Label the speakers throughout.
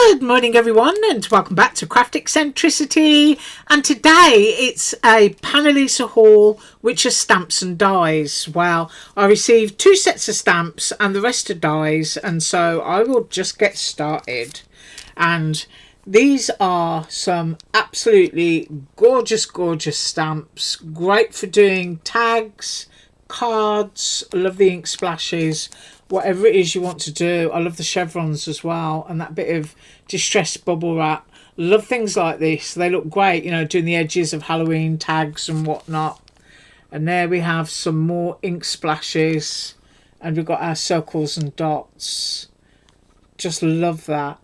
Speaker 1: Good morning everyone, and welcome back to Craft Eccentricity. And today it's a Panalisa haul, which are stamps and dies. Well, I received 2 sets of stamps and the rest are dies, and so I will just get started. And these are some absolutely gorgeous stamps, great for doing tags, cards. I love the ink splashes, whatever it is you want to do. I love the chevrons as well, and that bit of distressed bubble wrap. Love things like this. They look great, you know, doing the edges of Halloween tags and whatnot. And there we have some more ink splashes, and we've got our circles and dots. Just love that.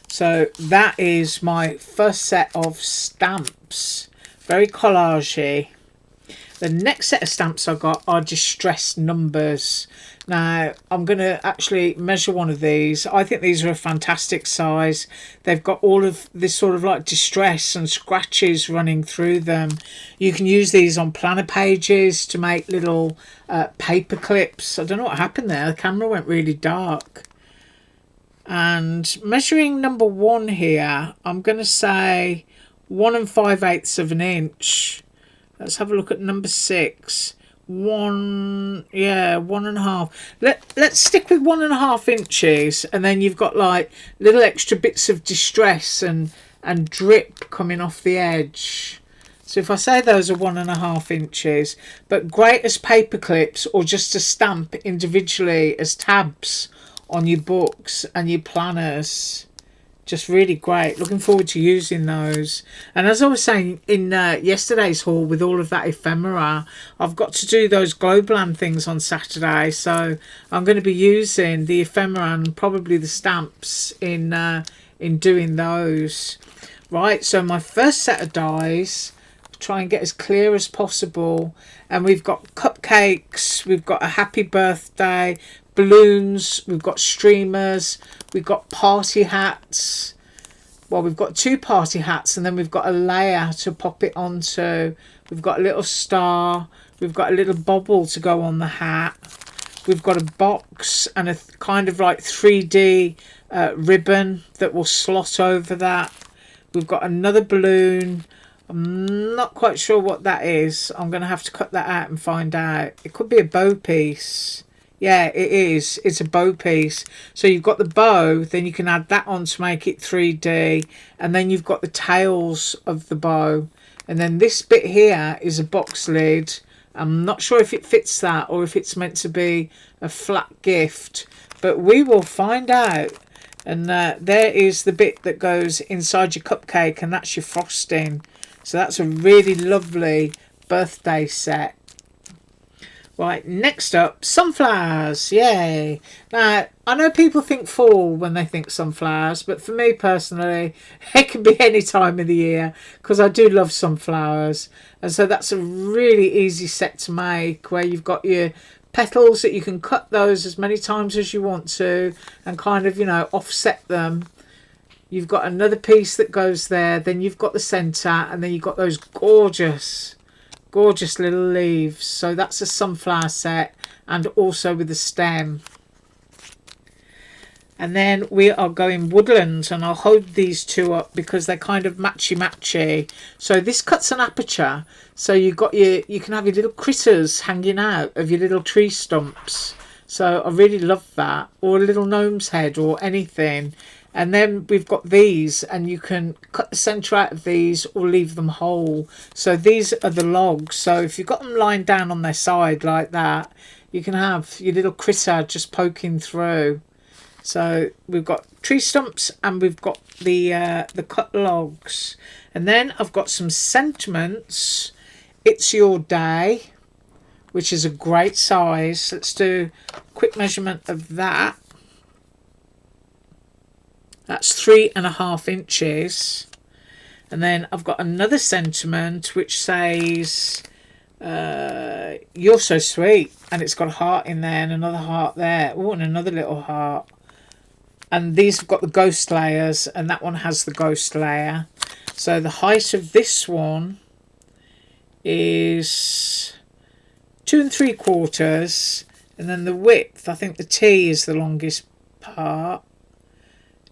Speaker 1: So that is my first set of stamps, very collagey. The next set of stamps I got are distressed numbers. Now, I'm going to actually measure one of these. I think these are a fantastic size. They've got all of this sort of like distress and scratches running through them. You can use these on planner pages to make little paper clips. I don't know what happened there. The camera went really dark. And measuring number 1 here, I'm going to say 1 5/8 of an inch. Let's have a look at number 6. 1.5. Let's stick with 1.5 inches, and then you've got like little extra bits of distress and drip coming off the edge. So if I say those are 1.5 inches, but great as paper clips or just to stamp individually as tabs on your books and your planners. Just really great. Looking forward to using those. And as I was saying in yesterday's haul with all of that ephemera, I've got to do those Globland things on Saturday, so I'm going to be using the ephemera and probably the stamps in doing those. Right, so my first set of dies, try and get as clear as possible, and we've got cupcakes, we've got a happy birthday, balloons, we've got streamers, we've got party hats. Well, we've got 2 party hats, and then we've got a layer to pop it onto. We've got a little star, we've got a little bobble to go on the hat, we've got a box and a kind of like 3D ribbon that will slot over that. We've got another balloon. I'm not quite sure what that is. I'm going to have to cut that out and find out. It could be a bow piece. Yeah, it is. It's a bow piece. So you've got the bow, then you can add that on to make it 3D. And then you've got the tails of the bow. And then this bit here is a box lid. I'm not sure if it fits that or if it's meant to be a flat gift. But we will find out. And there is the bit that goes inside your cupcake, and that's your frosting. So that's a really lovely birthday set. Right, next up, sunflowers. Yay. Now, I know people think fall when they think sunflowers, but for me personally, it can be any time of the year because I do love sunflowers. And so that's a really easy set to make, where you've got your petals that you can cut those as many times as you want to and kind of, you know, offset them. You've got another piece that goes there, then you've got the centre, and then you've got those gorgeous little leaves. So that's a sunflower set, and also with the stem. And then we are going woodland, and I'll hold these 2 up because they're kind of matchy. So this cuts an aperture, so you can have your little critters hanging out of your little tree stumps. So I really love that, or a little gnome's head or anything. And then we've got these, and you can cut the centre out of these or leave them whole. So these are the logs. So if you've got them lying down on their side like that, you can have your little critter just poking through. So we've got tree stumps, and we've got the cut logs. And then I've got some sentiments. It's Your Day, which is a great size. Let's do a quick measurement of that. That's 3.5 inches. And then I've got another sentiment which says, you're so sweet. And it's got a heart in there and another heart there. Oh, and another little heart. And these have got the ghost layers, and that one has the ghost layer. So the height of this one is 2 3/4. And then the width, I think the T is the longest part,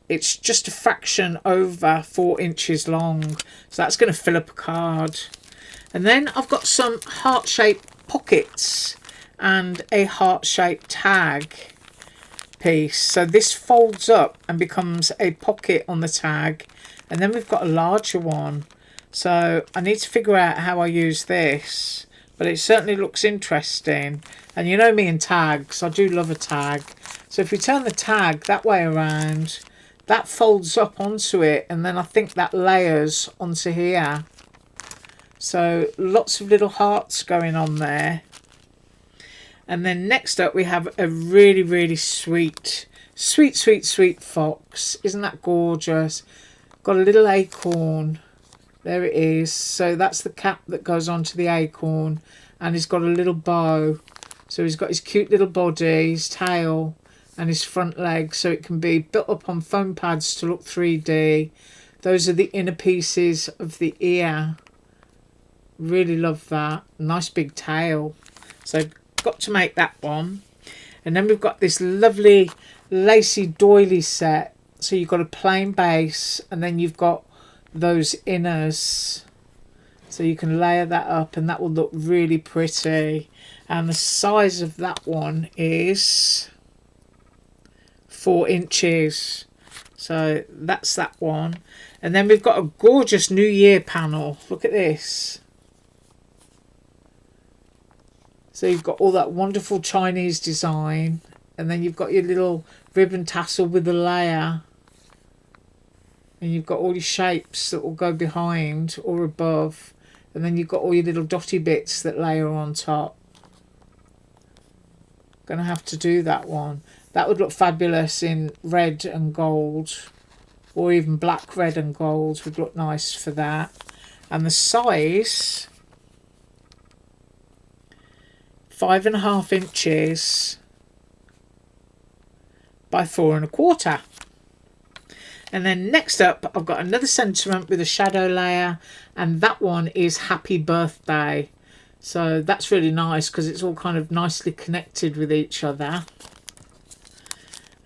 Speaker 1: it's just a fraction over 4 inches long. So that's going to fill up a card. And then I've got some heart-shaped pockets and a heart-shaped tag piece. So this folds up and becomes a pocket on the tag. And then we've got a larger one. So I need to figure out how I use this. But it certainly looks interesting. And you know me and tags, I do love a tag. So if we turn the tag that way around, that folds up onto it, and then I think that layers onto here. So lots of little hearts going on there. And then next up we have a really, really sweet fox. Isn't that gorgeous? Got a little acorn. There it is. So that's the cap that goes onto the acorn, and he's got a little bow. So he's got his cute little body, his tail, and his front legs, so it can be built up on foam pads to look 3D. Those are the inner pieces of the ear. Really love that. Nice big tail. So got to make that one. And then we've got this lovely Lacy doily set. So you've got a plain base, and then you've got those inners. So you can layer that up, and that will look really pretty. And the size of that one is 4 inches. So that's that one. And then we've got a gorgeous New Year panel. Look at this. So you've got all that wonderful Chinese design, and then you've got your little ribbon tassel with the layer, and you've got all your shapes that will go behind or above, and then you've got all your little dotty bits that layer on top. Gonna have to do that one. That would look fabulous in red and gold, or even black, red and gold would look nice for that. And the size, 5.5 inches by 4.25. And then next up I've got another sentiment with a shadow layer, and that one is Happy Birthday. So that's really nice because it's all kind of nicely connected with each other.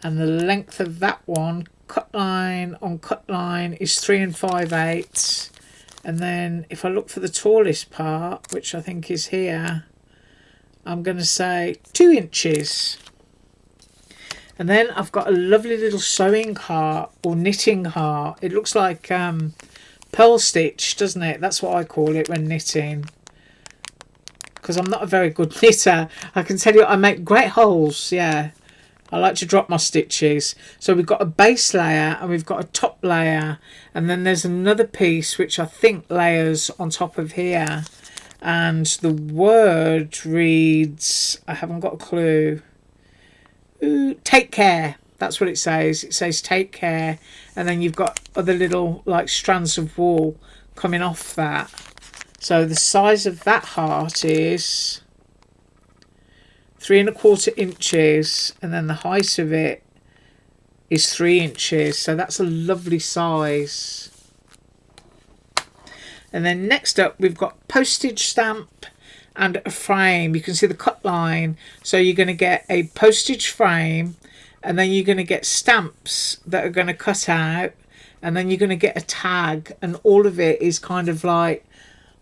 Speaker 1: And the length of that one, cut line on cut line, is 3 5/8. And then if I look for the tallest part, which I think is here, I'm going to say 2 inches. And then I've got a lovely little sewing heart or knitting heart. It looks like pearl stitch, doesn't it? That's what I call it when knitting. Because I'm not a very good knitter. I can tell you I make great holes, yeah. I like to drop my stitches. So we've got a base layer and we've got a top layer. And then there's another piece which I think layers on top of here. And the word reads, I haven't got a clue. Ooh, take care. That's what it says. It says take care. And then you've got other little like strands of wool coming off that. So the size of that heart is 3 1/4 inches, and then the height of it is 3 inches. So that's a lovely size. And then next up we've got postage stamp and a frame. You can see the cut line. So you're going to get a postage frame, and then you're going to get stamps that are going to cut out, and then you're going to get a tag, and all of it is kind of like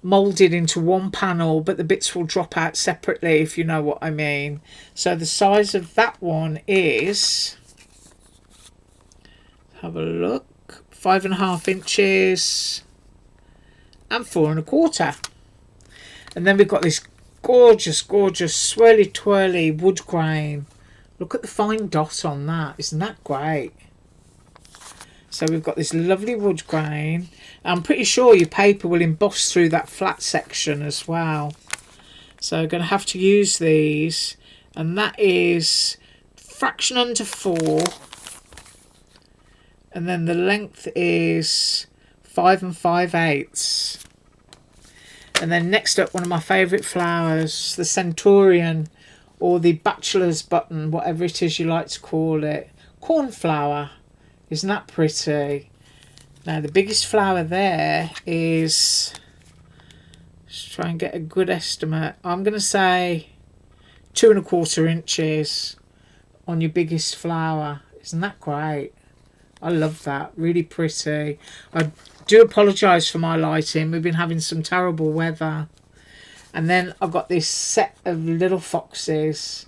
Speaker 1: molded into one panel, but the bits will drop out separately, if you know what I mean. So the size of that one is, have a look, 5.5 inches and 4 1/4. And then we've got this gorgeous swirly twirly wood grain. Look at the fine dot on that. Isn't that great? So we've got this lovely wood grain. I'm pretty sure your paper will emboss through that flat section as well. So I'm going to have to use these. And that is fraction under 4. And then the length is 5 5/8. And then next up, one of my favourite flowers, the Centurion, or the bachelor's button, whatever it is you like to call it. Cornflower. Isn't that pretty? Now the biggest flower there is, let's try and get a good estimate. I'm going to say 2 1/4 inches on your biggest flower. Isn't that great? I love that. Really pretty. I do apologise for my lighting. We've been having some terrible weather. And then I've got this set of little foxes.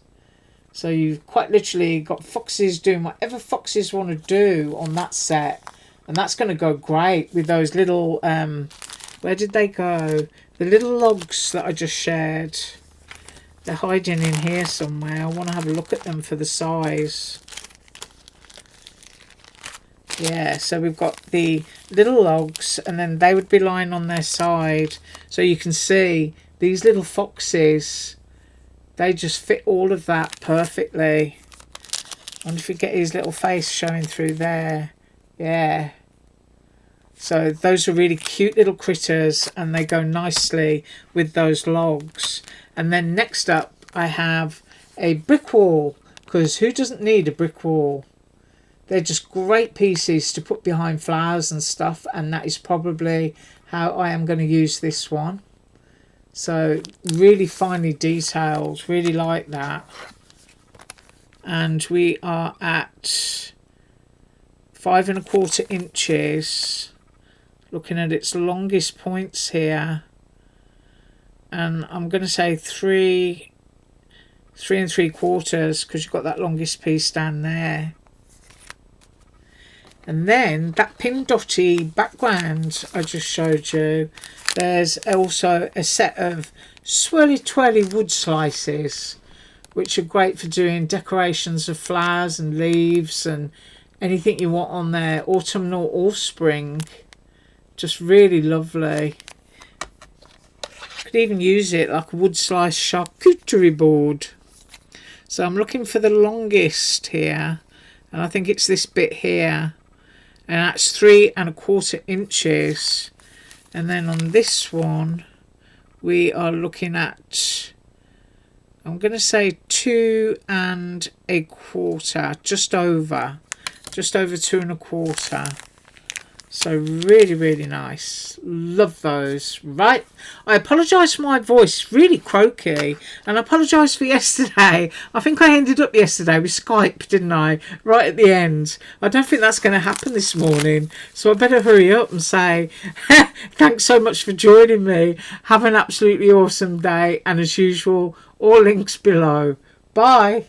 Speaker 1: So you've quite literally got foxes doing whatever foxes want to do on that set. And that's going to go great with those little... where did they go? The little logs that I just shared. They're hiding in here somewhere. I want to have a look at them for the size. Yeah, so we've got the little logs, and then they would be lying on their side. So you can see these little foxes, they just fit all of that perfectly. I wonder if you get his little face showing through there. Yeah. So those are really cute little critters, and they go nicely with those logs. And then next up I have a brick wall, because who doesn't need a brick wall? They're just great pieces to put behind flowers and stuff, and that is probably how I am going to use this one. So really finely detailed, really like that. And we are at 5 1/4 inches, looking at its longest points here, and I'm going to say 3 3¾ because you've got that longest piece down there. And then that pin dotty background I just showed you, there's also a set of swirly twirly wood slices, which are great for doing decorations of flowers and leaves and anything you want on there, autumnal or spring. Just really lovely. Could even use it like a wood slice charcuterie board. So I'm looking for the longest here, and I think it's this bit here. And that's 3 1/4 inches. And then on this one we are looking at, I'm going to say 2 1/4, just over 2 1/4. So really, really nice. Love those. Right. I apologise for my voice. Really croaky. And I apologise for yesterday. I think I ended up yesterday with Skype, didn't I? Right at the end. I don't think that's going to happen this morning. So I better hurry up and say thanks so much for joining me. Have an absolutely awesome day. And as usual, all links below. Bye.